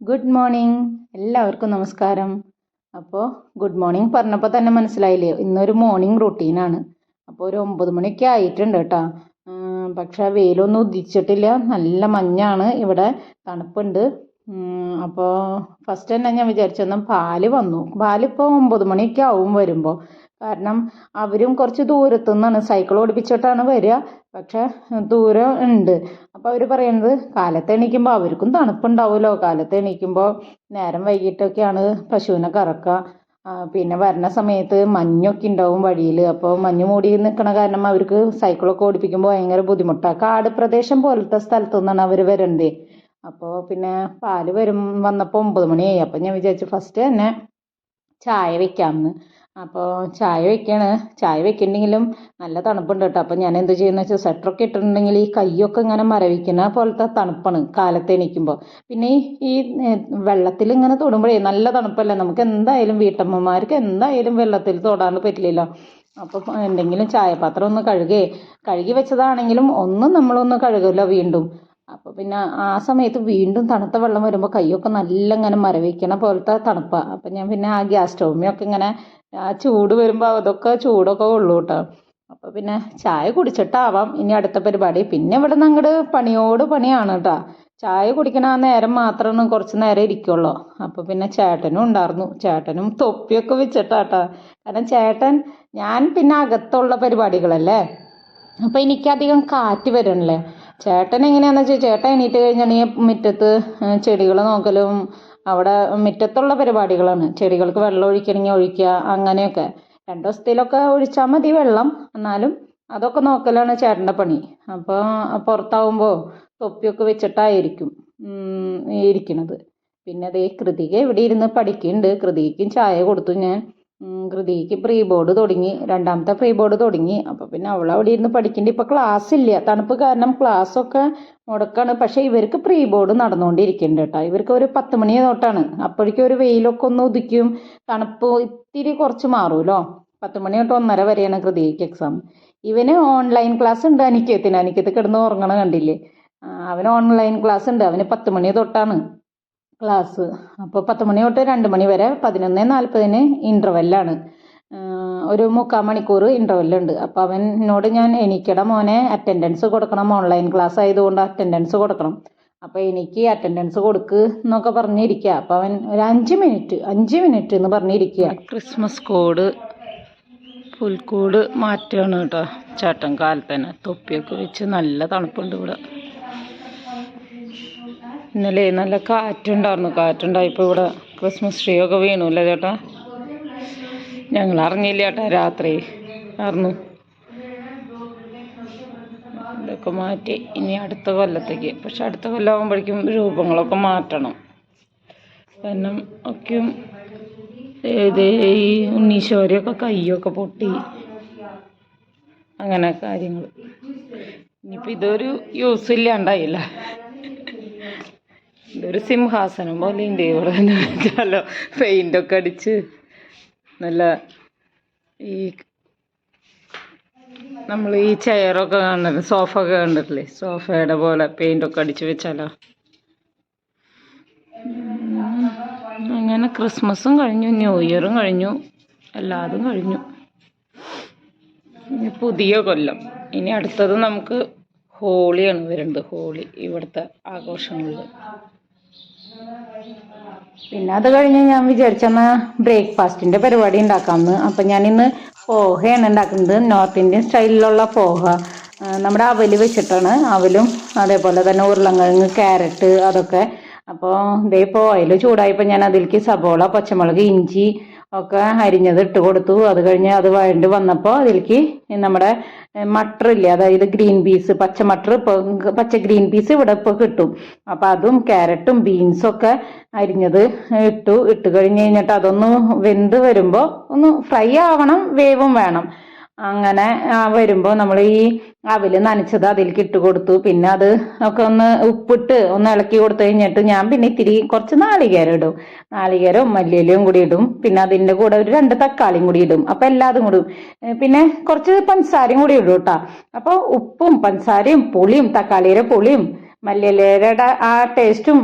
Good morning. എല്ലാവർക്കും നമസ്കാരം. അപ്പോൾ ഗുഡ് മോർണിംഗ് പറഞ്ഞപ്പോൾ തന്നെ മനസ്സിലായില്ലേ, ഇന്നൊരു മോർണിംഗ് റുട്ടീനാണ്. അപ്പോൾ ഒരു 9 മണിയൊക്കെ ആയിട്ടുണ്ട് കേട്ടോ. പക്ഷേ വെയിലൊന്നും ഉദിച്ചിട്ടില്ല, നല്ല മഞ്ഞാണ് ഇവിടെ, തണുപ്പുണ്ട്. അപ്പോൾ ഫസ്റ്റ് തന്നെ ഞാൻ വിചാരിച്ചൊന്നും പാല് വന്നു. പാലിപ്പോൾ 9 മണിയൊക്കെ ആവും വരുമ്പോൾ. കാരണം അവരും കുറച്ച് ദൂരത്തു നിന്നാണ്, സൈക്കിൾ ഓടിപ്പിച്ചിട്ടാണ് വരിക. പക്ഷെ ദൂരം ഉണ്ട്. അപ്പോൾ അവർ പറയുന്നത് കാലത്ത് എണീക്കുമ്പോൾ അവർക്കും തണുപ്പുണ്ടാവുമല്ലോ, കാലത്ത് എണീക്കുമ്പോൾ നേരം വൈകിട്ടൊക്കെയാണ് പശുവിനെ കറക്കുക. പിന്നെ വരുന്ന സമയത്ത് മഞ്ഞൊക്കെ ഉണ്ടാവും വഴിയിൽ. അപ്പോൾ മഞ്ഞ് മൂടി നിൽക്കണ കാരണം അവർക്ക് സൈക്കിളൊക്കെ ഓടിപ്പിക്കുമ്പോൾ ഭയങ്കര ബുദ്ധിമുട്ടാണ്. കാട് പ്രദേശം പോലത്തെ സ്ഥലത്തു നിന്നാണ് അവർ വരണ്ടേ. അപ്പോൾ പിന്നെ പാല് വന്നപ്പോൾ 9 മണിയായി. അപ്പോൾ ഞാൻ വിചാരിച്ചു ഫസ്റ്റ് തന്നെ ചായ വെക്കാമെന്ന്. അപ്പോൾ ചായ വെക്കാണ്. ചായ വെക്കണ്ടെങ്കിലും നല്ല തണുപ്പുണ്ട് കേട്ടോ. അപ്പോൾ ഞാൻ എന്ത് ചെയ്യുന്ന വെച്ചാൽ സ്വെറ്ററൊക്കെ ഇട്ടിട്ടുണ്ടെങ്കിൽ ഈ കയ്യൊക്കെ ഇങ്ങനെ മരവിക്കുന്ന പോലത്തെ തണുപ്പാണ് കാലത്ത് എണീക്കുമ്പോൾ. പിന്നെ ഈ വെള്ളത്തിൽ ഇങ്ങനെ തൊടുമ്പോഴേ നല്ല തണുപ്പല്ലേ. നമുക്ക് എന്തായാലും വീട്ടമ്മമാർക്ക് എന്തായാലും വെള്ളത്തിൽ തൊടാണ്ട് പറ്റില്ലല്ലോ. അപ്പോൾ എന്തെങ്കിലും ചായപാത്രം ഒന്ന് കഴുകി വെച്ചതാണെങ്കിലും ഒന്നും നമ്മളൊന്ന് കഴുകുമല്ലോ വീണ്ടും. അപ്പോൾ പിന്നെ ആ സമയത്ത് വീണ്ടും തണുത്ത വെള്ളം വരുമ്പോൾ കൈയൊക്കെ നല്ല ഇങ്ങനെ മരവിക്കണ പോലത്തെ തണുപ്പാണ്. അപ്പം ഞാൻ പിന്നെ ആ ഗ്യാസ് സ്റ്റൗമ്മയൊക്കെ ഇങ്ങനെ ആ ചൂട് വരുമ്പോൾ അതൊക്കെ ചൂടൊക്കെ ഉള്ളൂ കേട്ടോ. അപ്പോൾ പിന്നെ ചായ കുടിച്ചിട്ടാവാം ഇനി അടുത്ത പരിപാടി. പിന്നെ ഇവിടെ നിന്ന് അങ്ങോട്ട് പണിയോട് പണിയാണ് കേട്ടോ. ചായ കുടിക്കണ ആ നേരം മാത്രമാണ് കുറച്ച് നേരം ഇരിക്കുള്ളൂ. അപ്പോൾ പിന്നെ ചേട്ടനും ഉണ്ടായിരുന്നു. ചേട്ടനും തൊപ്പിയൊക്കെ വെച്ചിട്ടാട്ടോ. കാരണം ഞാൻ പിന്നെ അകത്തുള്ള പരിപാടികളല്ലേ, അപ്പോൾ എനിക്കധികം കാറ്റ് വരണല്ലേ. ചേട്ടൻ എങ്ങനെയാണെന്ന് വെച്ചാൽ ചേട്ടൻ എണീറ്റ് കഴിഞ്ഞാൽ ഈ മുറ്റത്ത് ചെടികൾ നോക്കലും അവിടെ മുറ്റത്തുള്ള പരിപാടികളാണ്. ചെടികൾക്ക് വെള്ളം ഒഴിക്കണമെങ്കിൽ ഒഴിക്കുക, അങ്ങനെയൊക്കെ 2 ദിവസത്തിലൊക്കെ ഒഴിച്ചാൽ മതി വെള്ളം, എന്നാലും അതൊക്കെ നോക്കലാണ് ചേട്ടൻ്റെ പണി. അപ്പോൾ പുറത്താവുമ്പോൾ തൊപ്പിയൊക്കെ വെച്ചിട്ടായിരിക്കും ഇരിക്കണത്. പിന്നെ അതേ കൃതിക ഇവിടെ ഇരുന്ന് പഠിക്കുന്നുണ്ട്. കൃതിക്കും ചായ കൊടുത്തു ഞാൻ. കൃതിക്ക് പ്രീ ബോർഡ് തുടങ്ങി, 2ാമത്തെ പ്രീ ബോർഡ് തുടങ്ങി. അപ്പോൾ പിന്നെ അവൾ അവിടെ ഇരുന്ന് പഠിക്കേണ്ടി. ഇപ്പോൾ ക്ലാസ് ഇല്ല, തണുപ്പ് കാരണം ക്ലാസ്സൊക്കെ മുടക്കാണ്. പക്ഷേ ഇവർക്ക് പ്രീ ബോർഡ് നടന്നുകൊണ്ടിരിക്കുന്നുണ്ട് കേട്ടോ. ഇവർക്ക് ഒരു 10 മണി തൊട്ടാണ്. അപ്പോഴേക്കും ഒരു വെയിലൊക്കെ ഒന്ന് ഉദിക്കും, തണുപ്പ് ഇത്തിരി കുറച്ച് മാറുമല്ലോ. 10 മണി തൊട്ട് 1:30 വരെയാണ് കൃതിക്ക് എക്സാം. ഇവന് ഓൺലൈൻ ക്ലാസ് ഉണ്ട്. അനിക്കത്ത് കിടന്ന് ഉറങ്ങണ കണ്ടില്ലേ. അവന് ഓൺലൈൻ ക്ലാസ് ഉണ്ട്. അവന് 10 മണി തൊട്ടാണ് ക്ലാസ്. അപ്പോൾ 10 മണി തൊട്ട് 2 മണി വരെ 11:40 ഇൻ്റർവെല്ലാണ്. ഒരു 3/4 മണിക്കൂർ ഇൻ്റർവെല്ലുണ്ട്. അപ്പോൾ അവനോട് ഞാൻ എണീക്കട മോനെ, അറ്റൻഡൻസ് കൊടുക്കണം, ഓൺലൈൻ ക്ലാസ് ആയതുകൊണ്ട് അറ്റൻഡൻസ് കൊടുക്കണം, അപ്പോൾ എനിക്ക് അറ്റൻഡൻസ് കൊടുക്ക് എന്നൊക്കെ പറഞ്ഞിരിക്കുക. അപ്പോൾ അവൻ ഒരു 5 മിനിറ്റ് എന്ന് പറഞ്ഞിരിക്കുക. ക്രിസ്മസ് കോഡ് പുൽക്കൂട് മാറ്റുകയാണ് കേട്ടോ ചേട്ടൻ. കാലത്ത് തന്നെ തൊപ്പിയൊക്കെ വെച്ച്. നല്ല തണുപ്പുണ്ട് ഇവിടെ. ഇന്നലെ നല്ല കാറ്റുണ്ടായപ്പോൾ ഇവിടെ ക്രിസ്മസ് ട്രീ ഒക്കെ വീണു ചേട്ടാ. ഞങ്ങൾ അറിഞ്ഞില്ല ചേട്ടാ, രാത്രി അറിഞ്ഞു. ഇതൊക്കെ മാറ്റി ഇനി അടുത്ത കൊല്ലത്തേക്ക്. പക്ഷെ അടുത്ത കൊല്ലം ആകുമ്പോഴേക്കും രൂപങ്ങളൊക്കെ മാറ്റണം. കാരണം ഒക്കെയും ഈ ഉണ്ണീശോരെയൊക്കെ കയ്യൊക്കെ പൊട്ടി, അങ്ങനെ കാര്യങ്ങൾ. ഇനിയിപ്പോൾ ഇതൊരു യൂസ് ഇല്ലാണ്ടായില്ല. ഇതൊരു സിംഹാസനം പോലെ ഉണ്ട് ഇവിടെ വെച്ചാലോ. പെയിൻ്റൊക്കെ അടിച്ച് നല്ല ഈ നമ്മൾ ഈ ചെയറൊക്കെ കണ്ടിട്ട്, സോഫ ഒക്കെ കണ്ടിട്ടില്ലേ, സോഫയുടെ പോലെ പെയിൻ്റൊക്കെ അടിച്ച് വെച്ചാലോ. അങ്ങനെ ക്രിസ്മസും കഴിഞ്ഞു, ന്യൂ ഇയറും കഴിഞ്ഞു, എല്ലാതും കഴിഞ്ഞു. ഇനി പുതിയ കൊല്ലം. ഇനി അടുത്തത് നമുക്ക് ഹോളിയാണ് വരുന്നത്. ഹോളി ഇവിടുത്തെ ആഘോഷങ്ങളിൽ. പിന്നെ അത് കഴിഞ്ഞ് ഞാൻ വിചാരിച്ചെന്നാൽ ബ്രേക്ക്ഫാസ്റ്റിൻ്റെ പരിപാടി ഉണ്ടാക്കാമെന്ന്. അപ്പം ഞാനിന്ന് പോഹയാണ് ഉണ്ടാക്കുന്നത്. നോർത്ത് ഇന്ത്യൻ സ്റ്റൈലിലുള്ള പോഹ. നമ്മുടെ അവൽ വെച്ചിട്ടാണ്. അവലും അതേപോലെ തന്നെ ഉരുളക്കിഴങ്ങ്, ക്യാരറ്റ്, അതൊക്കെ. അപ്പോൾ ഇപ്പോൾ ഓയിൽ ചൂടായപ്പോൾ ഞാൻ അതിലേക്ക് സബോള, പച്ചമുളക്, ഇഞ്ചി ഒക്കെ അരിഞ്ഞത് ഇട്ട് കൊടുത്തു. അത് കഴിഞ്ഞ് അത് വഴണ്ട് വന്നപ്പോൾ അതിലേക്ക് നമ്മുടെ മട്ടർ ഇല്ലേ, അതായത് ഗ്രീൻ പീസ്, പച്ച ഗ്രീൻ പീസ് ഇവിടെ ഇപ്പോൾ കിട്ടും. അപ്പോൾ അതും ക്യാരറ്റും ബീൻസൊക്കെ അരിഞ്ഞത് ഇട്ട് കഴിഞ്ഞിട്ട് അതൊന്ന് വെന്ത് വരുമ്പോൾ ഒന്ന് ഫ്രൈ ആവണം, വേവും വേണം. അങ്ങനെ വരുമ്പോൾ നമ്മൾ ഈ അവല് നനച്ചത് അതിലേക്ക് ഇട്ട് കൊടുത്തു. പിന്നെ അത് ഒക്കെ ഒന്ന് ഉപ്പിട്ട് ഒന്ന് ഇളക്കി കൊടുത്തു കഴിഞ്ഞിട്ട് ഞാൻ പിന്നെ ഇത്തിരി കുറച്ച് നാളികേരം ഇടും. നാളികേരവും മല്ലിയിലയും കൂടി ഇടും. പിന്നെ അതിൻ്റെ കൂടെ ഒരു 2 തക്കാളിയും കൂടി ഇടും. അപ്പം എല്ലാതും കൂടി. പിന്നെ കുറച്ച് പഞ്ചസാരയും കൂടി ഇടും കേട്ടോ. അപ്പോൾ ഉപ്പും പഞ്ചസാരയും പുളിയും, തക്കാളിയുടെ പുളിയും മല്ലിയിലയുടെ ആ ടേസ്റ്റും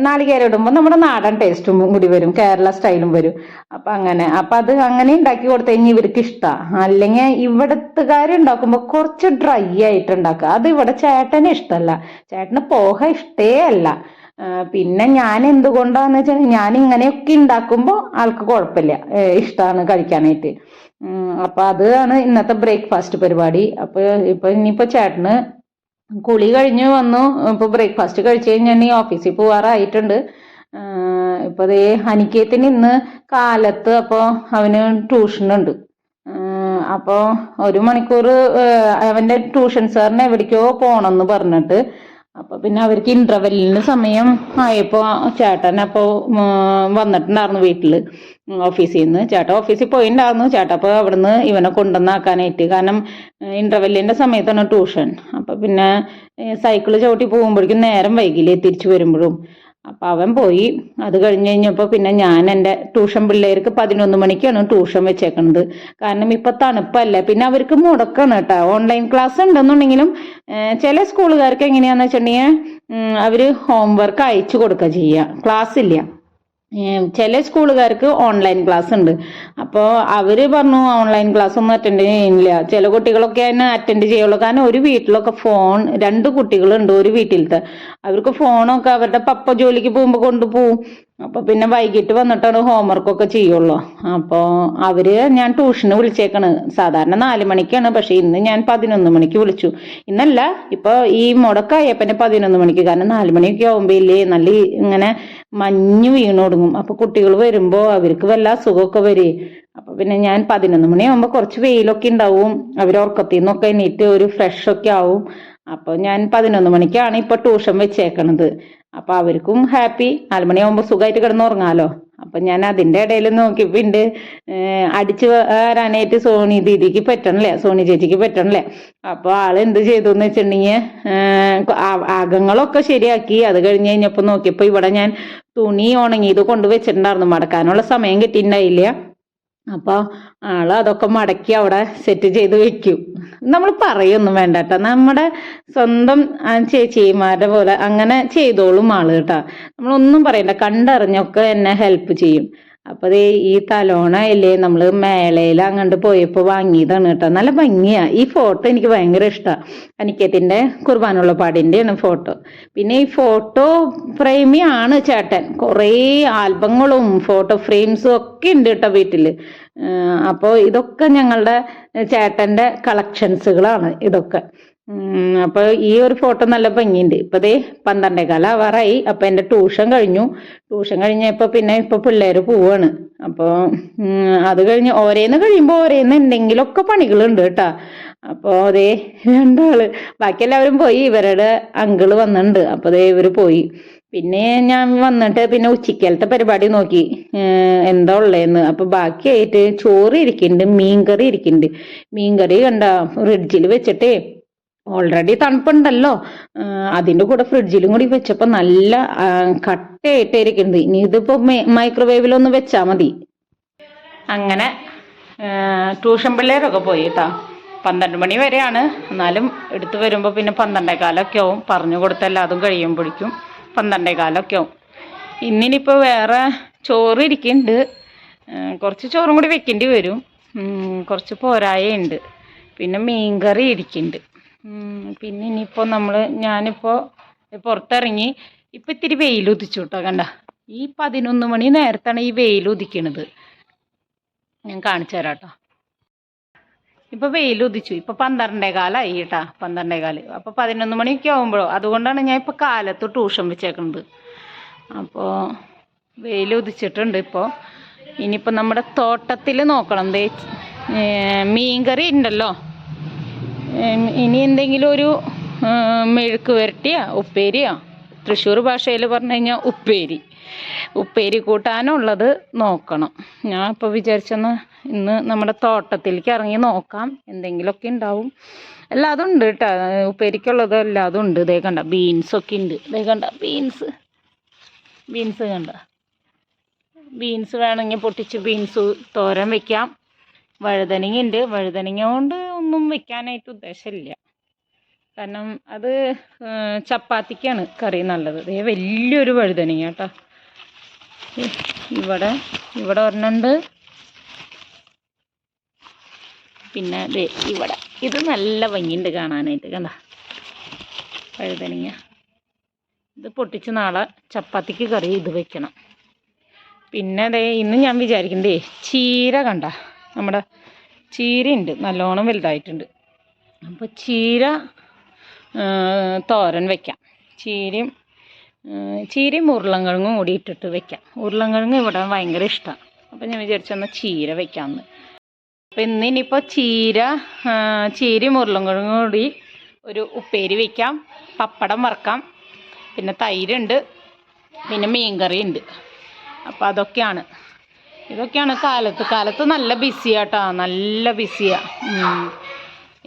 നാളികേരം ഇടുമ്പോൾ നമ്മുടെ നാടൻ ടേസ്റ്റും കൂടി വരും, കേരള സ്റ്റൈലും വരും. അപ്പം അത് അങ്ങനെ ഉണ്ടാക്കി കൊടുത്തു കഴിഞ്ഞാൽ ഇവർക്ക് ഇഷ്ടമാണ്. അല്ലെങ്കിൽ ഇവിടത്തുകാരുണ്ടാക്കുമ്പോൾ കുറച്ച് ഡ്രൈ ആയിട്ട് ഉണ്ടാക്കുക. അത് ഇവിടെ ചേട്ടന് ഇഷ്ടമല്ല, ചേട്ടന് പോഹ ഇഷ്ടേ അല്ല. പിന്നെ ഞാൻ എന്തുകൊണ്ടാന്ന് വെച്ചാൽ ഞാൻ ഇങ്ങനെയൊക്കെ ഉണ്ടാക്കുമ്പോൾ ആൾക്ക് കുഴപ്പമില്ല, ഇഷ്ടമാണ് കഴിക്കാനായിട്ട്. അപ്പൊ അതാണ് ഇന്നത്തെ ബ്രേക്ക്ഫാസ്റ്റ് പരിപാടി. ഇപ്പൊ ഇനിയിപ്പോ ചേട്ടന് കുളി കഴിഞ്ഞ് വന്നു, ഇപ്പൊ ബ്രേക്ക്ഫാസ്റ്റ് കഴിച്ചു കഴിഞ്ഞാൽ ഓഫീസിൽ പോവാറായിട്ടുണ്ട്. ഇപ്പൊ ദേ അനിക്കേത്തിന് ഇന്ന് കാലത്ത് അപ്പോൾ അവന് ട്യൂഷനുണ്ട്. അപ്പോൾ 1 മണിക്കൂർ അവന്റെ ട്യൂഷൻ സാറിന് എവിടേക്കോ പോണെന്ന് പറഞ്ഞിട്ട്, അപ്പൊ പിന്നെ അവർക്ക് ഇന്റർവെല്ലിന് സമയം ആയപ്പോ ചേട്ടൻ അപ്പോൾ വന്നിട്ടുണ്ടായിരുന്നു വീട്ടില്, ഓഫീസിൽ നിന്ന്. ചേട്ടൻ ഓഫീസിൽ പോയിട്ടുണ്ടായിരുന്നു. ചേട്ടൻ അപ്പോൾ അവിടുന്ന് ഇവനെ കൊണ്ടുവന്നാക്കാനായിട്ട്, കാരണം ഇന്റർവെല്ലിന്റെ സമയത്താണ് ട്യൂഷൻ. അപ്പൊ പിന്നെ സൈക്കിള് ചവിട്ടി പോകുമ്പോഴേക്കും നേരം വൈകില്ലേ തിരിച്ചു വരുമ്പോഴും. അപ്പൊ അവൻ പോയി. അത് കഴിഞ്ഞ് കഴിഞ്ഞപ്പോൾ പിന്നെ ഞാൻ എൻ്റെ ട്യൂഷൻ പിള്ളേർക്ക് 11 മണിക്കാണ് ട്യൂഷൻ വെച്ചേക്കണത്. കാരണം ഇപ്പൊ തണുപ്പല്ലേ, പിന്നെ അവർക്ക് മുടക്കാണ് കേട്ടോ. ഓൺലൈൻ ക്ലാസ് ഉണ്ടെന്നുണ്ടെങ്കിലും ചില സ്കൂളുകാർക്ക് എങ്ങനെയാന്ന് വെച്ചിട്ടുണ്ടെങ്കിൽ അവര് ഹോംവർക്ക് അയച്ചു കൊടുക്കുക ചെയ്യുക, ക്ലാസ് ഇല്ല. ചില സ്കൂളുകാർക്ക് ഓൺലൈൻ ക്ലാസ് ഉണ്ട്. അപ്പോൾ അവര് പറഞ്ഞു ഓൺലൈൻ ക്ലാസ് ഒന്നും അറ്റൻഡ് ചെയ്യുന്നില്ല. ചില കുട്ടികളൊക്കെ അതിനെ അറ്റൻഡ് ചെയ്യുള്ളൂ. കാരണം ഒരു വീട്ടിലൊക്കെ 2 കുട്ടികളുണ്ട് ഒരു വീട്ടിലത്തെ. അവർക്ക് ഫോണൊക്കെ അവരുടെ പപ്പ ജോലിക്ക് പോകുമ്പോൾ കൊണ്ടുപോകും. അപ്പൊ പിന്നെ വൈകിട്ട് വന്നിട്ടാണ് ഹോംവർക്കൊക്കെ ചെയ്യുള്ളൂ. അപ്പോൾ ഞാൻ ട്യൂഷന് വിളിച്ചേക്കാണ്. സാധാരണ 4 മണിക്കാണ്, പക്ഷെ ഇന്ന് ഞാൻ 11 മണിക്ക് വിളിച്ചു. ഇന്നല്ല, ഇപ്പൊ ഈ മുടക്കായപ്പന്നെ 11 മണിക്ക്. കാരണം 4 മണിയൊക്കെ ആവുമ്പോ ഇല്ലേ നല്ല ഇങ്ങനെ മഞ്ഞ് വീണു തുടങ്ങും. അപ്പൊ കുട്ടികൾ വരുമ്പോ അവർക്ക് വല്ല അസുഖമൊക്കെ വരേ. അപ്പൊ പിന്നെ ഞാൻ 11 മണിയാവുമ്പോ കുറച്ച് വെയിലൊക്കെ ഉണ്ടാവും, അവർ ഉറക്കത്തിൽ നിന്നൊക്കെ എണീറ്റ് ഒരു ഫ്രഷ് ഒക്കെ ആവും. അപ്പൊ ഞാൻ 11 മണിക്കാണ് ഇപ്പൊ ട്യൂഷൻ വെച്ചേക്കണത്. അപ്പൊ അവർക്കും ഹാപ്പി, 4 മണിയാവുമ്പോ സുഖമായിട്ട് കിടന്നുറങ്ങാലോ. അപ്പൊ ഞാൻ അതിന്റെ ഇടയിൽ നോക്കിപ്പിണ്ട് അടിച്ചു വരാനായിട്ട് സോണി ദീദിക്ക് പറ്റണല്ലേ, സോണി ചേച്ചിക്ക് പറ്റണല്ലേ. അപ്പൊ ആള് എന്ത് ചെയ്തു എന്ന് വെച്ചിട്ടുണ്ടെങ്കിൽ അകങ്ങളൊക്കെ ശരിയാക്കി. അത് കഴിഞ്ഞ് കഴിഞ്ഞപ്പോ നോക്കിയപ്പോ ഇവിടെ ഞാൻ തുണി ഉണങ്ങിയത് കൊണ്ടുവച്ചിട്ടുണ്ടായിരുന്നു, മടക്കാനുള്ള സമയം കിട്ടിയിട്ടുണ്ടായില്ല. അപ്പൊ ആള് അതൊക്കെ മടക്കി അവിടെ സെറ്റ് ചെയ്ത് വെക്കും. നമ്മൾ പറയൊന്നും വേണ്ട കേട്ടോ, നമ്മുടെ സ്വന്തം ചേച്ചിമാരുടെ പോലെ അങ്ങനെ ചെയ്തോളും ആള് കേട്ടാ. നമ്മളൊന്നും പറയണ്ട, കണ്ടറിഞ്ഞൊക്കെ എന്നെ ഹെൽപ്പ് ചെയ്യും. അപ്പൊ ഈ തലോണ ഇല്ലേ, നമ്മള് മേളയിൽ അങ്ങോട്ട് പോയപ്പോ വാങ്ങിയതാണ് കേട്ടോ. നല്ല ഭംഗിയാ. ഈ ഫോട്ടോ എനിക്ക് ഭയങ്കര ഇഷ്ടാ. അനിക്കത്തിന്റെ കുർബാനുള്ള പാടിന്റെയാണ് ഫോട്ടോ. പിന്നെ ഈ ഫോട്ടോ ഫ്രെയിമിയാണ് ചേട്ടൻ. കുറേ ആൽബങ്ങളും ഫോട്ടോ ഫ്രെയിംസും ഒക്കെ ഉണ്ട് കേട്ടോ വീട്ടില്. അപ്പോൾ ഇതൊക്കെ ഞങ്ങളുടെ ചേട്ടന്റെ കളക്ഷൻസുകളാണ് ഇതൊക്കെ. അപ്പൊ ഈ ഒരു ഫോട്ടോ നല്ല ഭംഗിയുണ്ട്. ഇപ്പൊ ദേ 12:15 ആവാറായി. അപ്പൊ എന്റെ ട്യൂഷൻ കഴിഞ്ഞപ്പോ പിന്നെ ഇപ്പൊ പിള്ളേര് പോവാണ്. അപ്പൊ അത് കഴിഞ്ഞ് ഓരോന്ന് കഴിയുമ്പോ ഓരോന്ന് എന്തെങ്കിലുമൊക്കെ പണികളുണ്ട് കേട്ടാ. അപ്പൊ അതേ 2 ആള്, ബാക്കി എല്ലാവരും പോയി. ഇവരുടെ അങ്കിള് വന്നിട്ടുണ്ട്. അപ്പൊ ദേ ഇവര് പോയി. പിന്നെ ഞാൻ വന്നിട്ട് പിന്നെ ഉച്ചക്കലത്തെ പരിപാടി നോക്കി എന്താ ഉള്ളതെന്ന്. അപ്പൊ ബാക്കിയായിട്ട് ചോറ് ഇരിക്കുന്നുണ്ട്, മീൻകറി ഇരിക്കുന്നുണ്ട്. മീൻകറി കണ്ട ഫ്രിഡ്ജിൽ വെച്ചിട്ടേ ഓൾറെഡി തണുപ്പുണ്ടല്ലോ, അതിന്റെ കൂടെ ഫ്രിഡ്ജിലും കൂടി വെച്ചപ്പോ നല്ല കട്ടയായിട്ട് ഇരിക്കുന്നുണ്ട്. ഇനി ഇതിപ്പോ മൈക്രോവേവിലൊന്ന് വെച്ചാ മതി. അങ്ങനെ ട്യൂഷൻ പിള്ളേരൊക്കെ പോയി കേട്ടാ. 12 മണി വരെയാണ്. എന്നാലും എടുത്തു വരുമ്പോ പിന്നെ 12:15 ആവും. പറഞ്ഞു കൊടുത്തല്ല അതും കഴിയുമ്പോഴേക്കും 12:15 ആവും. ഇന്നിനിപ്പോ വേറെ ചോറ് ഇരിക്കുന്നുണ്ട്. കുറച്ച് ചോറും കൂടി വെക്കേണ്ടി വരും, കുറച്ച് പോരായുണ്ട്. പിന്നെ മീൻകറി ഇരിക്കുന്നുണ്ട്. പിന്നെ ഇനിയിപ്പോൾ ഞാനിപ്പോൾ പുറത്തിറങ്ങി. ഇപ്പം ഇത്തിരി വെയിൽ ഉദിച്ചു കേട്ടോ. കണ്ട ഈ 11 മണി നേരത്താണ് ഈ വെയിൽ ഉദിക്കണത്. ഞാൻ കാണിച്ചു തരാം കേട്ടോ. ഇപ്പം വെയിൽ ഉദിച്ചു. ഇപ്പം 12:15 ആയി കേട്ടാ, 12:15. അപ്പോൾ 11 മണിയൊക്കെ ആകുമ്പോഴോ, അതുകൊണ്ടാണ് ഞാൻ ഇപ്പോൾ കാലത്ത് ട്യൂഷൻ വെച്ചേക്കുന്നത്. അപ്പോൾ വെയിൽ ഉദിച്ചിട്ടുണ്ട്. ഇപ്പോൾ ഇനിയിപ്പോൾ നമ്മുടെ തോട്ടത്തിൽ നോക്കണം. മീൻകറി ഉണ്ടല്ലോ, ഇനി എന്തെങ്കിലും ഒരു മെഴുക്ക് വരട്ടിയോ ഉപ്പേരിയോ, തൃശ്ശൂർ ഭാഷയിൽ പറഞ്ഞു കഴിഞ്ഞാൽ ഉപ്പേരി കൂട്ടാനുള്ളത് നോക്കണം. ഞാൻ ഇപ്പോൾ വിചാരിച്ചെന്ന് ഇന്ന് നമ്മുടെ തോട്ടത്തിലേക്ക് ഇറങ്ങി നോക്കാം, എന്തെങ്കിലുമൊക്കെ ഉണ്ടാവും. എല്ലാതും ഉണ്ട് കേട്ടോ, ഉപ്പേരിക്കുള്ളത് എല്ലാതും ഉണ്ട്. ഇതേ കണ്ട ബീൻസൊക്കെ ഉണ്ട്. ഇതേ കണ്ട ബീൻസ് കണ്ട. ബീൻസ് വേണമെങ്കിൽ പൊട്ടിച്ച് ബീൻസ് തോരൻ വെക്കാം. വഴുതനങ്ങ ഉണ്ട്. വഴുതനങ്ങ കൊണ്ട് ഒന്നും വെക്കാനായിട്ട് ഉദ്ദേശമില്ല. കാരണം അത് ചപ്പാത്തിക്കാണ് കറി നല്ലത്. ദേ വലിയൊരു വഴുതനങ്ങ കേട്ടോ. ഇവിടെ ഇവിടെ ഒരെണ്ണമുണ്ട്. പിന്നെ ദേ ഇവിടെ ഇത് നല്ല ഭംഗിയുണ്ട് കാണാനായിട്ട്. കണ്ട വഴുതനങ്ങ. ഇത് പൊട്ടിച്ച് നാളെ ചപ്പാത്തിക്ക് കറി ഇത് വെക്കണം. പിന്നെ ദേ ഇന്ന് ഞാൻ വിചാരിക്കണ്ടേ ചീര കണ്ട, നമ്മുടെ ചീരയുണ്ട്, നല്ലോണം വലുതായിട്ടുണ്ട്. അപ്പോൾ ചീര തോരൻ വയ്ക്കാം. ചീരയും ഉരുളൻകിഴങ്ങും കൂടി ഇട്ടിട്ട് വെക്കാം. ഉരുളൻകിഴങ്ങ് ഇവിടെ ഭയങ്കര ഇഷ്ടമാണ്. അപ്പോൾ ഞാൻ വിചാരിച്ചെന്നാൽ ചീര വെക്കാമെന്ന്. അപ്പോൾ ഇന്നിപ്പോൾ ചീരയും ഉരുളൻകിഴങ്ങും കൂടി ഒരു ഉപ്പേരി വയ്ക്കാം, പപ്പടം വറക്കാം, പിന്നെ തൈരുണ്ട്, പിന്നെ മീൻകറി ഉണ്ട്. അപ്പോൾ ഇതൊക്കെയാണ് കാലത്ത് നല്ല ബിസിയാട്ടോ, നല്ല ബിസിയാണ്.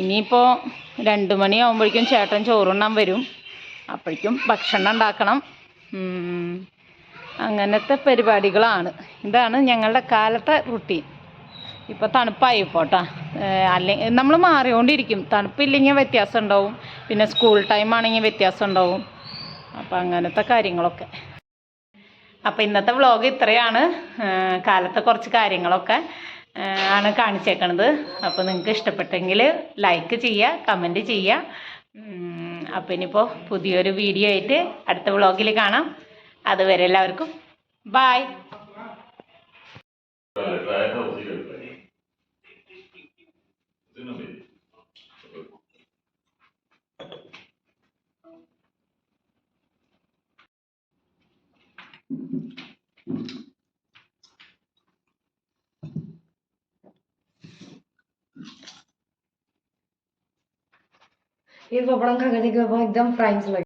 ഇനിയിപ്പോൾ 2 മണിയാകുമ്പോഴേക്കും ചേട്ടൻ ചോറുണ്ണാൻ വരും. അപ്പോഴേക്കും ഭക്ഷണം ഉണ്ടാക്കണം. അങ്ങനത്തെ പരിപാടികളാണ്. ഇതാണ് ഞങ്ങളുടെ കാലത്തെ റുട്ടീൻ. ഇപ്പോൾ തണുപ്പായി പോട്ടാ. അല്ലെങ്കിൽ നമ്മൾ മാറിക്കൊണ്ടിരിക്കും. തണുപ്പില്ലെങ്കിൽ വ്യത്യാസം ഉണ്ടാവും, പിന്നെ സ്കൂൾ ടൈം ആണെങ്കിൽ വ്യത്യാസം ഉണ്ടാവും. അപ്പോൾ അങ്ങനത്തെ കാര്യങ്ങളൊക്കെ. അപ്പോൾ ഇന്നത്തെ വ്ളോഗ് ഇത്രയാണ്. കാലത്തെ കുറച്ച് കാര്യങ്ങളൊക്കെ ആണ് കാണിച്ചേക്കണത്. അപ്പോൾ നിങ്ങൾക്ക് ഇഷ്ടപ്പെട്ടെങ്കിൽ ലൈക്ക് ചെയ്യുക, കമൻറ്റ് ചെയ്യുക. അപ്പോൾ ഇനിയിപ്പോൾ പുതിയൊരു വീഡിയോ ആയിട്ട് അടുത്ത വ്ളോഗിൽ കാണാം. അതുവരെ എല്ലാവർക്കും ബായ്. ये पपड़म खा के देखो एकदम फ्राइज लगे।